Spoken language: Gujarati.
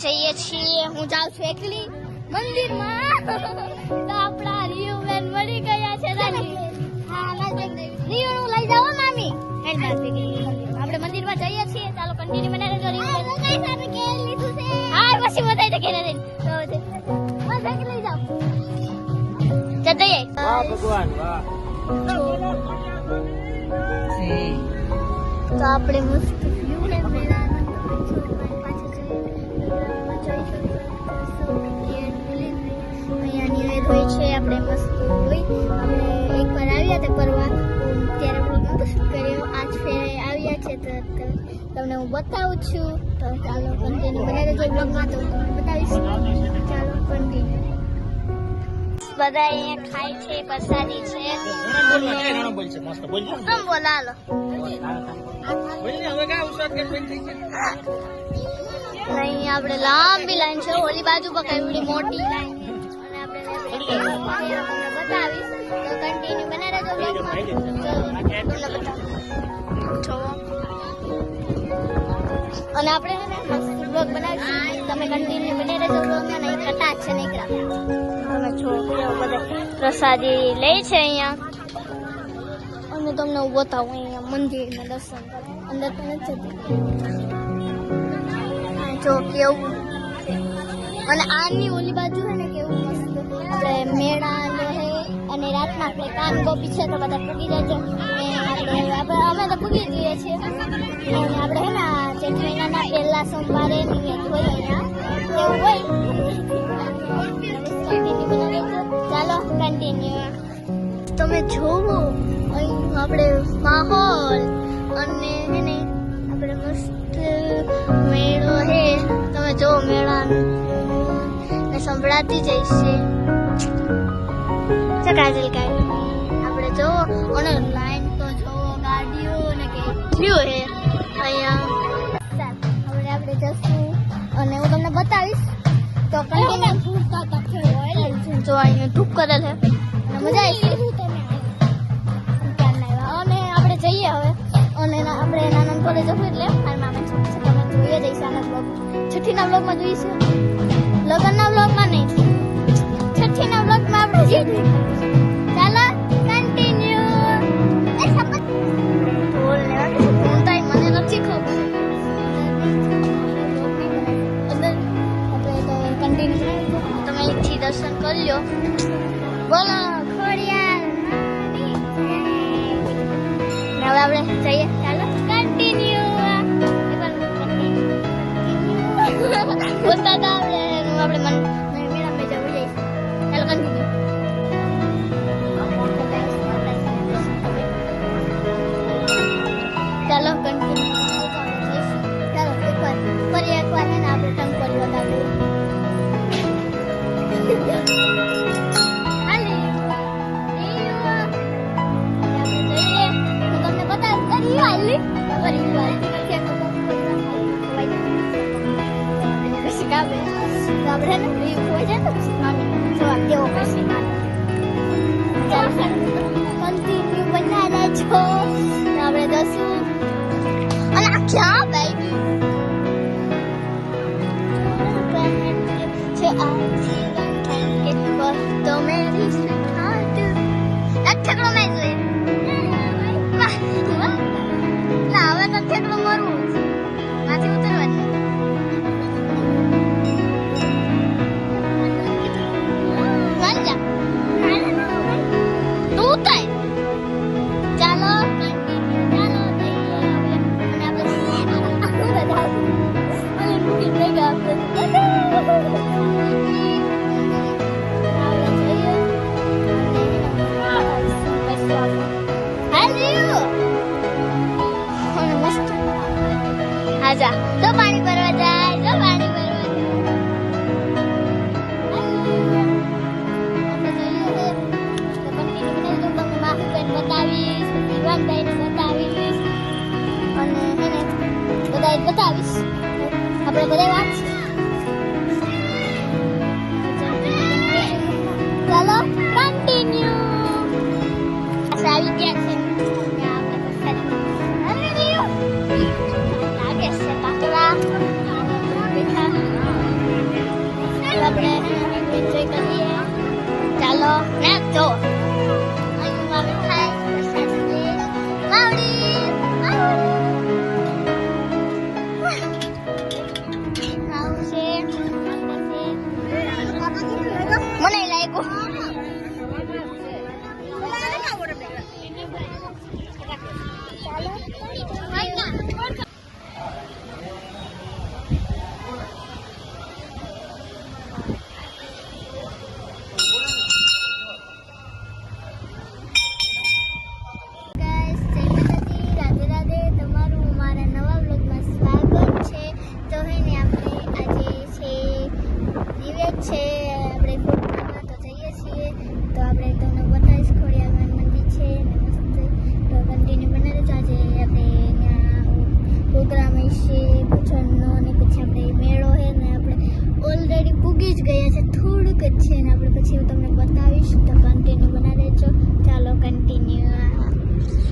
જઈએ છીએ, હું જાઉં છું એકલી મંદિરમાં. તો આપણા રિયુબેન મળી ગયા છે. રિયુ નું લઈ જાઓ મામી. આપણે મંદિરમાં જઈએ છીએ. ચાલો કન્ટિન્યુ બને રહેજો. હા પછી બધાય તો ઘરે જઈને લઈ જાઓ. ચાલ જઈએ. વાહ ભગવાન વાહ. તો આપણે મસ્ત વ્યૂ ને હોય છે. આપણે મસ્ત હોય. આપણે એકવાર આવ્યા હતા પરવા, ત્યારે બ્લોગ નહોતો શૂટ કર્યો. આજ ફેર આવ્યા છે તો તમને હું બતાવું છું. તો ચાલો કન્ટિન્યુ બને રહેજો બ્લોગમાં. તો બતાવીશ. ચાલો કન્ટિન્યુ. બધા અહીંયા ખાય છે, પ્રસાદી છે. તમ બોલ હાલો. અહીં આપણે લાંબી લાઈન છે. ઓલી બાજુ પર કેવડી મોટી લાઈન. બતાવીશ તો કન્ટિન્યુ બને રહેજો બ્લોગમાં. અને આપણે બ્લોગ બનાવીશું. તમે કન્ટિન્યુ બને રહેજો બ્લોગમાં. નહીં કટાક્ષ છે નહીં કરા. તમે છોકરીઓ બધા પ્રસાદી લે છે અહીંયા. અને તમને હું બતાવું અહીંયા મંદિરમાં દર્શન કરો. અંદર તો નથી જતી. જો કેવું. અને આની ઓલી બાજુ છે ને કેવું મસ્ત આપણે મેળા હે. અને રાતના આપણે કાન ગોપી છે તો બધા પૂગી જાય છે. અમે તો પૂગી જઈએ છીએ. અને આપણે હે ને જેઠ મહિનાના પહેલા સોમવારે હોય અહીંયા એવું હોય. ચાલો કન્ટિન્યુ. તમે જોવો અહીં આપણે માહોલ. અને હે ને આપણે મસ્ત મેળો હે. તમે જો મેળા સંભળાતી જઈશે. કાજલ આપણે જો અને લાઈન તો જો ગાડીઓ ને કેટલી હે અહીંયા. હવે આપણે જશું અને હું તમને બતાવીશ. તો જો અહીંયા ધૂપ કરેલ છે. મજા આવી. અને આપણે જઈએ હવે. અને આપણે નાના કોલેજ જશું એટલે મારી મામા છોકરી છે. તમે જોઈએ જઈશું આના બ્લોગ. છઠ્ઠીના બ્લોગમાં જોઈશું. લગ્નના બ્લોગમાં નહીં. છઠ્ઠીના બ્લોગમાં આપણે જઈએ. ચાલો કન્ટિન્યુ. ઢોલ ને ઊંટાઈ મને નથી ખબર. અંદર આપણે તો કન્ટિન્યુ. તમે અહીંથી દર્શન કરી લો. બોલો ખોડિયાર. હવે આપણે જઈએ. ચાલો કન્ટિન્યુ. બોલતા હતા આપણે મેળામાં જવું જઈશું. ચાલો કન્ટિન્યુ. ચાલો કન્ટિન્યુ. ચાલો એકવાર ફરી એકવાર છે ને આપણે ટંકોરી બતાવીએ. તમને બતાવી હાલી આપણે ને હોય છે તો જોવા કેવો કરશે. કન્ટિન્યુ બનાવ્યા છો. આપણે દસું અને આ ક્યાં બેબી છે. આ જીવન કે તો મેરી સ્વીટહાર્ટ. ઠેકડો મેં જોઈ. ના હવે તો ઠેકડો મરવું માંથી ઉતરવાની. જા તો પાણી ભરવા જાય. તો પાણી ભરવા જાય. બતાવીશ વિવાનભાઈને બતાવીશ અને એને બધા બતાવીશ. આપણે બધા વાત ચાલો કન્ટિન્યુ. આવી ગયા છે. લાગે છે કાકડા બેઠા. આપણે એન્જોય કરીએ. ચાલો ને જો